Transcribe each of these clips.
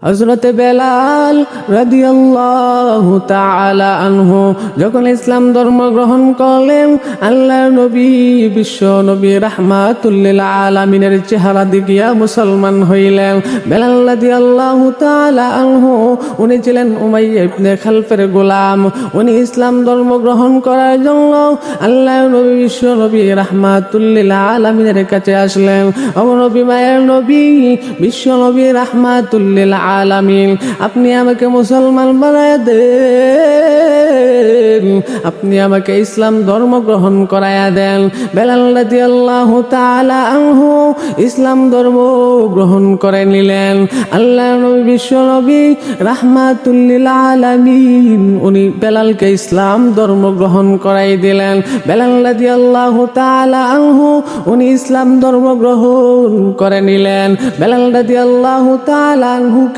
হযরত বেলাল রাদিয়াল্লাহু তাআলা আনহু যখন ইসলাম ধর্ম গ্রহণ করলেন, আল্লাহর নবী বিশ্ব নবী রাহমাতুল লিল আলামিনের চেহারা দেখিয়া মুসলমান হইলেন। বেলাল রাদিয়াল্লাহু তাআলা আনহু উনি ছিলেন উমাইয়া ইবনে খালফের গোলাম। উনি ইসলাম ধর্ম গ্রহণ করার জন্য আল্লাহর নবী বিশ্ব নবী রাহমাতুল লিল আলামিনের কাছে আসলেন। ও নবী, মায়ের নবী, বিশ্ব নবী রাহমাতুল লিল আলামিন, আপনি আমাকে মুসলমান বানায় দেন, আপনি আমাকে ইসলাম ধর্ম গ্রহণ করায়া দেন। বেলাল রাদিয়াল্লাহু তাআলা আনহু ইসলাম ধর্ম গ্রহণ করে নিলেন। আল্লাহর নবী বিশ্ব নবী রাহমাতুল লিল আলামিন উনি বেলালকে ইসলাম ধর্ম গ্রহণ করাই দিলেন। বেলাল রাদিয়াল্লাহু তাআলা আনহু উনি ইসলাম ধর্ম গ্রহণ করে নিলেন। বেলাল রাদিয়াল্লাহু তাআলা আনহুকে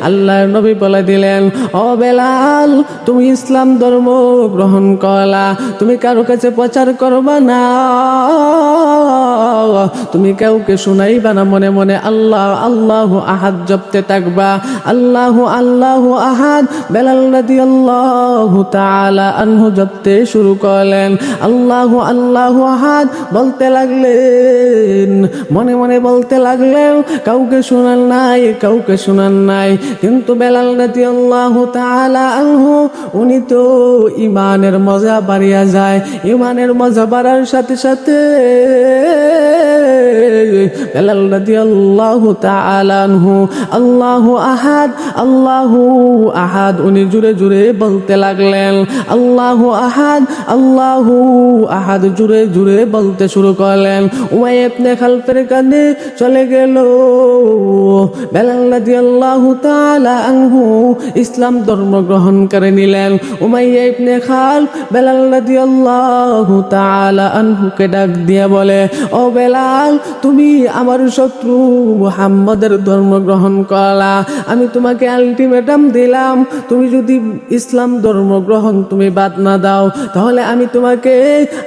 আল্লাহর নবী বলে দিলেন, ও বেলাল, তুমি ইসলাম ধর্ম গ্রহণ করলা, তুমি কারো কাছে প্রচার করবা না, তুমি কাউকে শুনাইবা না, মনে মনে আল্লাহ আল্লাহু আহাদ জপতে থাকবা। আল্লাহু আল্লাহু আহাদ বেলাল রাদিয়াল্লাহু তাআলা আনহু জপতে শুরু করলেন। আল্লাহু আল্লাহু আহাদ বলতে লাগলেন, মনে মনে বলতে লাগলেন, কাউকে শোনান নাই, কাউকে শোনান নাই। কিন্তু বেলাল রাদিয়াল্লাহু তাআলা আনহু উনি তো ঈমানের মজা বাড়িয়া যায়। ঈমানের মজা বাড়ার সাথে সাথে বেলাল রাদিয়াল্লাহু তাআলা আনহু আল্লাহু আহাদ, আল্লাহু আহাদ উনি জুড়ে জুড়ে বলতে লাগলেন। আল্লাহু আহাদ, আল্লাহু আহাদ জুড়ে জুড়ে বলতে শুরু করলেন। উমাইয়া ইবনে খালফের কানে চলে গেল। বেলাল রাদিয়াল্লাহু তাআলা আনহু ইসলাম ধর্ম গ্রহণ করে নিলেন। উমাইয়া ইবনে খালফ বেলাল রাদিয়াল্লাহু তাআলা আনহুকে ডাক দিয়া বলে, ও বেলাল, তুমি আমার শত্রু মুহাম্মদের ধর্ম গ্রহণ করলা, আমি তোমাকে আলটিমেটাম দিলাম, তুমি যদি ইসলাম ধর্ম গ্রহণ তুমি বাদ না দাও, তাহলে আমি তোমাকে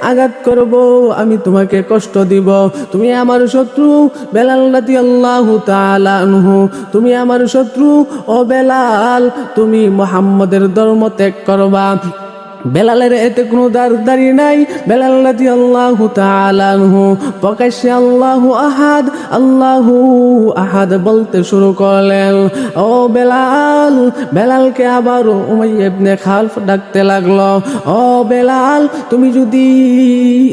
আঘাত করব, আমি তোমাকে কষ্ট দিব। তুমি আমার শত্রু বেলাল রাদিয়াল্লাহু তাআলা আনহু, তুমি আমার শত্রু। ও বেলাল, তুমি মুহাম্মদের ধর্ম ত্যাগ করবা। বেলালের এতে কোনো দাঁড়ি নাই। বেলাল রাদিয়াল্লাহু তাআলা আনহু প্রকাশ্যে আল্লাহু আহাদ, আল্লাহু আহাদ বলতে শুরু করলেন। ও বেলাল, বেলালকে আবার উমাইয়া ইবনে খালফ ডাকতে লাগলো। ও বেলাল, তুমি যদি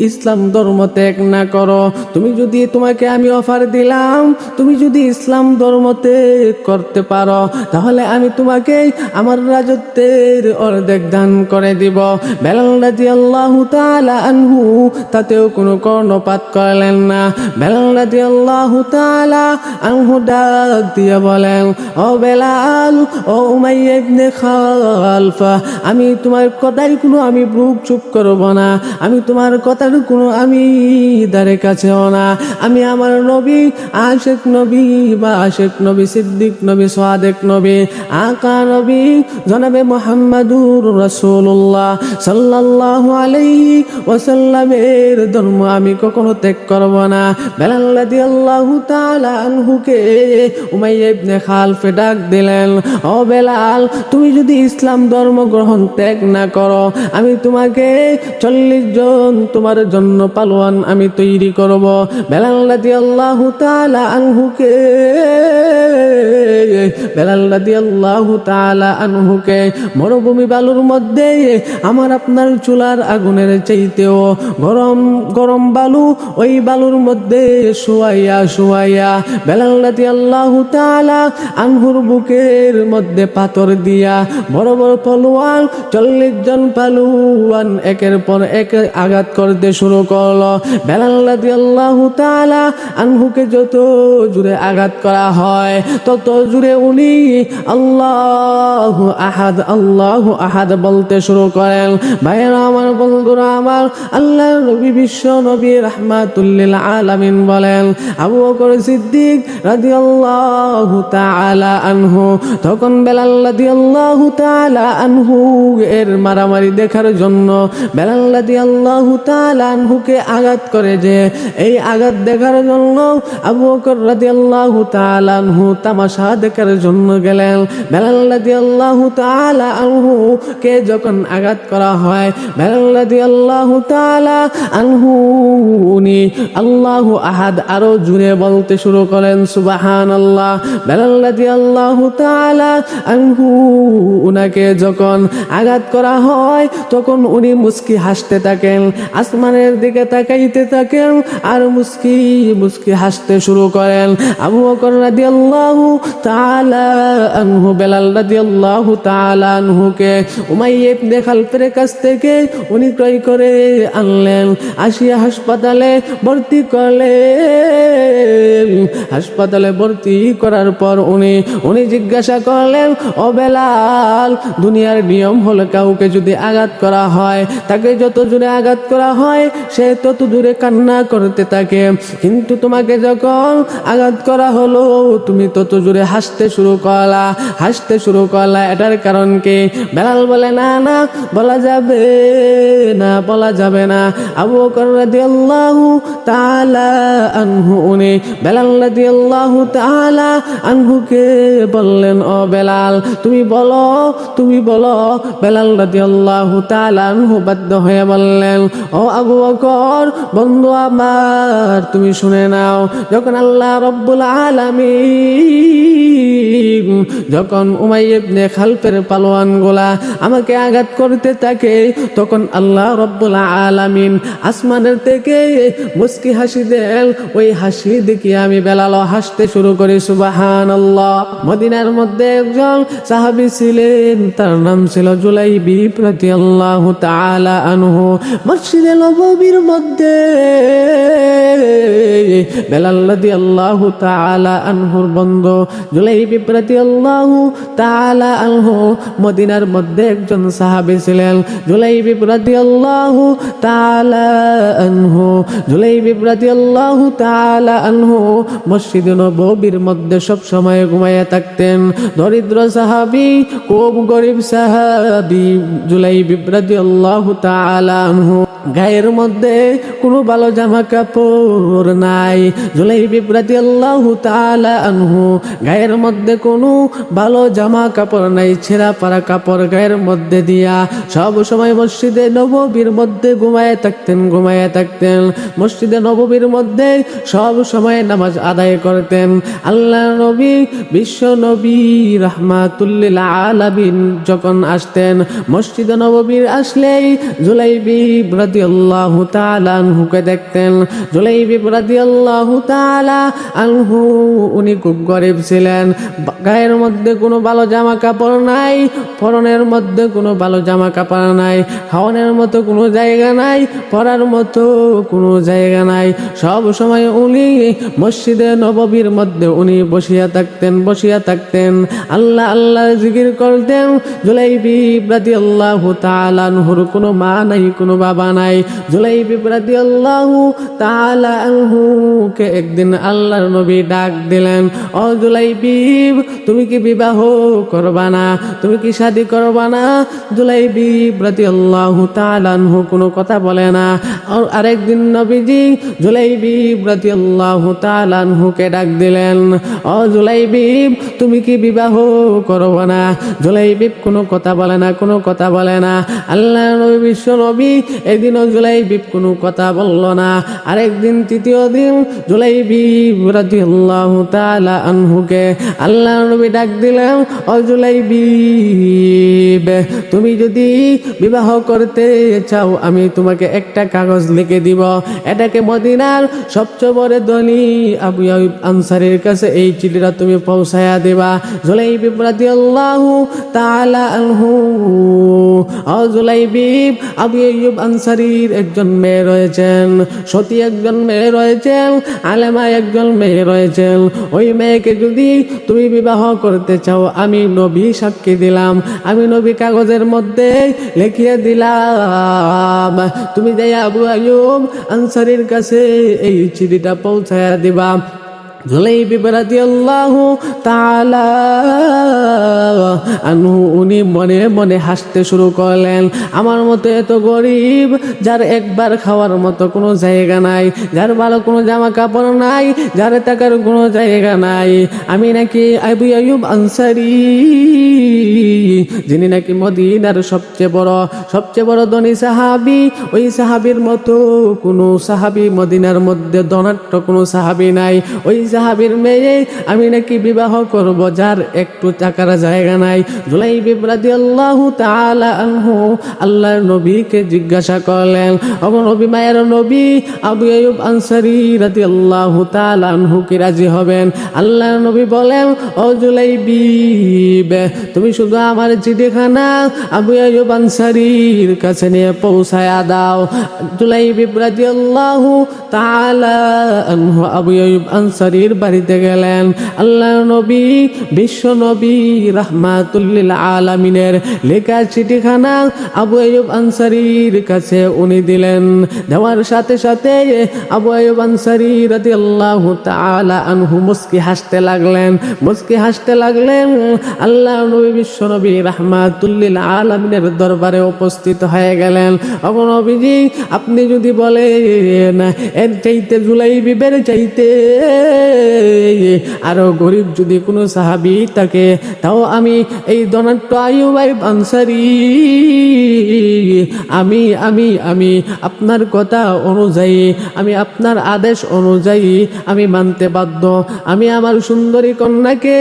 ইসলাম ধর্ম ত্যাগ না করো, তুমি যদি, তোমাকে আমি অফার দিলাম, তুমি যদি ইসলাম ধর্ম ত্যাগ করতে পারো, তাহলে আমি তোমাকে আমার রাজত্বের অর্ধেক দান করে দিব। বেলাল রাদিয়াল্লাহু তাআলা আনহু তাতেও কোনো কর্ণপাত করলেন না। বেলাল রাদিয়াল্লাহু তাআলা আনহু ডাক দিয়ে বলেন, ও বেলাল, ও উমাইয়া ইবনে খালফ, আমি তোমার কথার কোনো আমি বুক চুপ করব না, আমি তোমার কথার কোনো আমি দ্বারে কাছেও না। আমি আমার নবী, আশিক নবী বা আশিক নবী, সিদ্দিক নবী, সাদেক নবী, আকা নবী জনাবে মুহাম্মাদুর রাসূলুল্লাহ সাল্লাল্লাহু আলাইহি ওয়াসাল্লামের ধর্ম আমি কখনো ত্যাগ করব না। বেলাল রাদিয়াল্লাহু তাআলা আনহুকে উমাইয়া ইবনে খালফ ডাক দিলেন, ও বেলাল, তুমি যদি ইসলাম ধর্ম গ্রহণ ত্যাগ না করো, আমি তোমাকে 40 জন তোমার জন্য পালোয়ান আমি তৈরি করব। বেলাল রাদিয়াল্লাহু তাআলা আনহুকে, বেলাল রাদিয়াল্লাহু তাআলা আনহুকে মরুভূমি বালুর মধ্যে আমার আপনার চুলার আগুনের চাইতেও গরম গরম বালু, ওই বালুর মধ্যে শুয়াইয়া শুয়াইয়া বেলাল রাদিয়াল্লাহু তাআলা আনহুর বুকের মধ্যে পাথর দিয়া বড় বড় পলোয়ান 40 জন পালোয়ান একের পর এক আঘাত করতে শুরু করলো। বেলাল রাদিয়াল্লাহু তাআলা আনহুকে যত জোরে আঘাত করা হয়, তত জোরে করে উনি আল্লাহু আহাদ বলতে শুরু করেন। ভাইরা আমার, বন্ধুরা আমার, আল্লাহর নবী বিশ্ব নবী রাহমাতুল লিল আলামিন বলেন, আবু বকর সিদ্দিক রাদিয়াল্লাহু তাআলা আনহু তখন বেলাল রাদিয়াল্লাহু তাআলা আনহু এর মারামারি দেখার জন্য বেলাল রাদিয়াল্লাহু তাআলা আনহুকে আঘাত করে, যে এই আঘাত দেখার জন্য আবু বকর রাদিয়াল্লাহু তাআলা আনহু তামাশা দেখার জন্য গেলেন। বেলাল রাদিয়াল্লাহু তাআলা আনহু কে যখন আঘাত করা হয়, বেলাল রাদিয়াল্লাহু তাআলা আনহু উনি আল্লাহু আহাদ আরো জোরে বলতে শুরু করেন, সুবহানাল্লাহ। বেলাল রাদিয়াল্লাহু তাআলা আনহু উনাকে যখন আঘাত করা হয় তখন উনি মুস্কি হাসতে থাকেন, আসমানের দিকে তাকাইতে থাকেন আর মুস্কি মুস্কি হাসতে শুরু করেন। আবু বকর রাদিয়াল্লাহু তাআলা আনহু বেলাল রাদিয়াল্লাহু তাআলা আনহুকে উমাইয়া ইবনে খালফের কাছ থেকে উনি ক্রয় করে আনলেন, আসিয়া হাসপাতালে ভর্তি করলেন। হাসপাতালে ভর্তি করার পর উনি জিজ্ঞাসা করলেন, ও বেলাল, দুনিয়ার নিয়ম হলো কাউকে যদি আঘাত করা হয় তাকে যত জোরে আঘাত করা হয় সে তত দূরে কান্না করতে থাকে, কিন্তু তোমাকে যখন আঘাত করা হলো তুমি তত জোরে হাসতে শুরু করলা, এটার কারণ কি? বেলাল বলে, না না, বলা যাবে না। আবু বকর রাদিয়াল্লাহু তাআলা আনহু উনি বেলাল রাদিয়াল্লাহু তাআলা আনহুকে বললেন, ও বেলাল, তুমি বলো। বেলাল রাদিয়াল্লাহু তাআলা আনহু বাধ্য হয়ে বললেন, ও আবু বকর, বন্ধু আমার, তুমি শুনে নাও, যখন আল্লাহ রাব্বুল আলামিন যখন উমাইয়া ইবনে খালফের পালোয়ানগুলা আমাকে আঘাত করতে থাকে তখন আল্লাহ রাব্বুল আলামিন আসমানের থেকে মুস্কি হাসি দেন, ওই হাসি দেখে আমি বেলাল হাসতে শুরু করি, সুবহানাল্লাহ। মদিনার মধ্যে একজন সাহাবী ছিলেন, তার নাম ছিল জুলাইবিব রাদিয়াল্লাহু তাআলা আনহু। মসজিদে নববীর মধ্যে বেলাল রাদিয়াল্লাহু তাআলা আনহুর বন্ধু জুলাইবিব রাদিয়াল্লাহু তাআলা আনহু মদিনার মধ্যে একজন সাহাবী ছিলেন। জুলাইবিব রাদিয়াল্লাহু তাআলা আনহু মসজিদে নববীর মধ্যে সব সময় ঘুমাইয়া থাকতেন। দরিদ্র সাহাবী, খুব গরিব সাহাবী জুলাইবিব রাদিয়াল্লাহু তাআলা আনহু, গায়ের মধ্যে কোনো ভালো জামা কাপড় নাই। জুলাইবিব রাদিয়াল্লাহু তাআলা আনহু গায়ের মধ্যে কোনো ভালো জামা কাপড় নাই, ছেঁড়া পাড়া কাপড় গায়ের মধ্যে দিয়া সব সময় মসজিদে নববীর মধ্যে ঘুমায় থাকতেন। মসজিদে নববীর মধ্যে সব সময় নামাজ আদায় করতেন। আল্লাহ নবী বিশ্ব নবী রাহমাতুল লিল আলামিন যখন আসতেন মসজিদে নববীর আসলেই জুলাইবিব রাদিয়াল্লাহু তাআলা আনহুকে দেখতেন। জুলাইবিব রাদিয়াল্লাহু তাআলা আনহু উনি খুব গরিব ছিলেন, গায়ের মধ্যে কোনো ভালো জামা কাপড় নাই, পরনের মধ্যে কোনো ভালো জামা কাপড় নাই, খাওয়ানোর মতো কোনো জায়গা নাই, পড়ার মতো কোনো জায়গা নাই। সব সময় উনি মসজিদে নববীর মধ্যে উনি বসিয়া থাকতেন, আল্লাহ আল্লাহ জিকির করতেন। জুলাইবিব রাদিয়াল্লাহু তাআলা আনহুর কোনো মা নাই, কোনো বাবা নাই। জুলাইবিব রাদিয়াল্লাহু তাআলা আনহুকে একদিন আল্লাহর নবী ডাক দিলেন, ও জুলাইবিব, তুমি কি বিবাহ করবা না? তুমি কি শাদী করবা না? জুলাইবিব রাদিয়াল্লাহু তাআলা আনহু কোনো কথা বলে না। আর আরেকদিন নবীজি জুলাইবিব রাদিয়াল্লাহু তাআলা আনহুকে ডাক দিলেন, ও জুলাইবিব, তুমি কি বিবাহ করবা না? জুলাইবিব কোনো কথা বলে না। আল্লাহ নবী বিশ্ব নবী একদিনও জুলাইবিব কোনো কথা বলল না। আরেকদিন তৃতীয় দিন জুলাইবিব রাদিয়াল্লাহু তাআলা আনহুকে আল্লাহ নবী ডাক দিলেন, ও জুলাইবিব, তুমি যদি বিবাহ করতে চাও আমি তোমাকে একটা কাগজ লিখে দিব, এটাকে মদিনার সবচেয়ে বড় ধনী আবু আইয়ুব আনসারীর কাছে এই চিঠিটা তুমি পৌঁছায়া দিবা। জুলাইবিব রাদিয়াল্লাহু তাআলা আনহু, ও জুলাইবিব, আবু আইয়ুব আনসারী আনসারীর একজন মেয়ে রয়েছেন, সতী একজন মেয়ে রয়েছেন, আলেমা একজন মেয়ে রয়েছেন। ওই মেয়েকে যদি তুমি বিবাহ করতে চাও, আমি নবী সাক্ষী দিলাম, আমি নবী কাগজের মধ্যে লিখিয়ে দিলাম, তুমি যাই আবু আইয়ুব আনসারীর কাছে এই চিঠিটা পৌঁছায়া দিবা। জুলাইবিব রাদিয়াল্লাহু তাআলা আনহু উনি মনে মনে হাসতে শুরু করলেন, আমার মতো এত গরিব, যার একবার খাওয়ার মতো কোনো জায়গা নাই, যার ভালো কোনো জামা কাপড় নাই, যার টাকার কোনো জায়গা নাই, আমি নাকি আবু আইয়ুব আনসারী, যিনি নাকি মদিনার সবচেয়ে বড় ধনী সাহাবী, ওই সাহাবীর মতো কোনো সাহাবী মদিনার মধ্যে ধনাঢ্য কোনো সাহাবী নাই। ওই সাহাবীর মেয়ে আমি নাকি বিবাহ করব, যার একটু টাকার জায়গা নাই। জুলাইবিব রাদিয়াল্লাহু তাআলা আনহু আল্লাহর নবীকে জিজ্ঞাসা করলেন, ওগো নবী, মায়ের নবী, আবু আইয়ুব আনসারী রাদিয়াল্লাহু তাআলা আনহু কি রাজি হবেন? আল্লাহর নবী বলেন, ও জুলাইবিব, তুমি শুধু আমার চিঠিখানা আবু আইয়ুব আনসারীর কাছে নিয়ে পৌঁছায়া দাও। জুলাইবিব রাদিয়াল্লাহু তাআলা আনহু আবু আইয়ুব আনসারীর বাড়িতে গেলেন। আল্লাহর নবী, বিশ্ব নবী রাহমাতুল লিল আলামিনের লেখা চিঠিখানা আবু আইয়ুব আনসারীর কাছে উনি দিলেন। দেওয়ার সাথে সাথে আবু আইয়ুব আনসারী রাদিয়াল্লাহু তাআলা আনহু মুস্কি হাসতে লাগলেন। আল্লাহর নবী বিশ্ব নবী রাহমাতুল লিল আলামিনের দরবারে উপস্থিত হয়ে গেলেন। ওগো নবীজি, আপনি যদি বলেন এর চাইতে জুলাইবিবের চাইতে আরো গরিব যদি কোনো সাহাবী থাকে, তাও আমি এই ধনাঢ্য আইয়ুব আনসারী, আমি আপনার কথা অনুযায়ী, আমি আপনার আদেশ অনুযায়ী আমি মানতে বাধ্য। আমি আমার সুন্দরী কন্যাকে,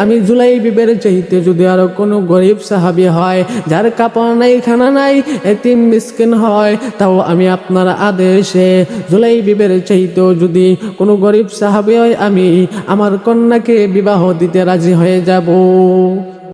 আমি জুলাইবিবের চাইতে যদি আরো কোনো গরিব সাহাবী হয়, যার কাপড় নাই, খানা নাই, এতিম মিসকিন হয়, তাও আমি আপনার আদেশে জুলাইবিবের চাইতেও যদি কোনো গরিব সাহাবী হয়, আমি আমার কন্যাকে বিবাহ দিতে রাজি হয়ে যাব।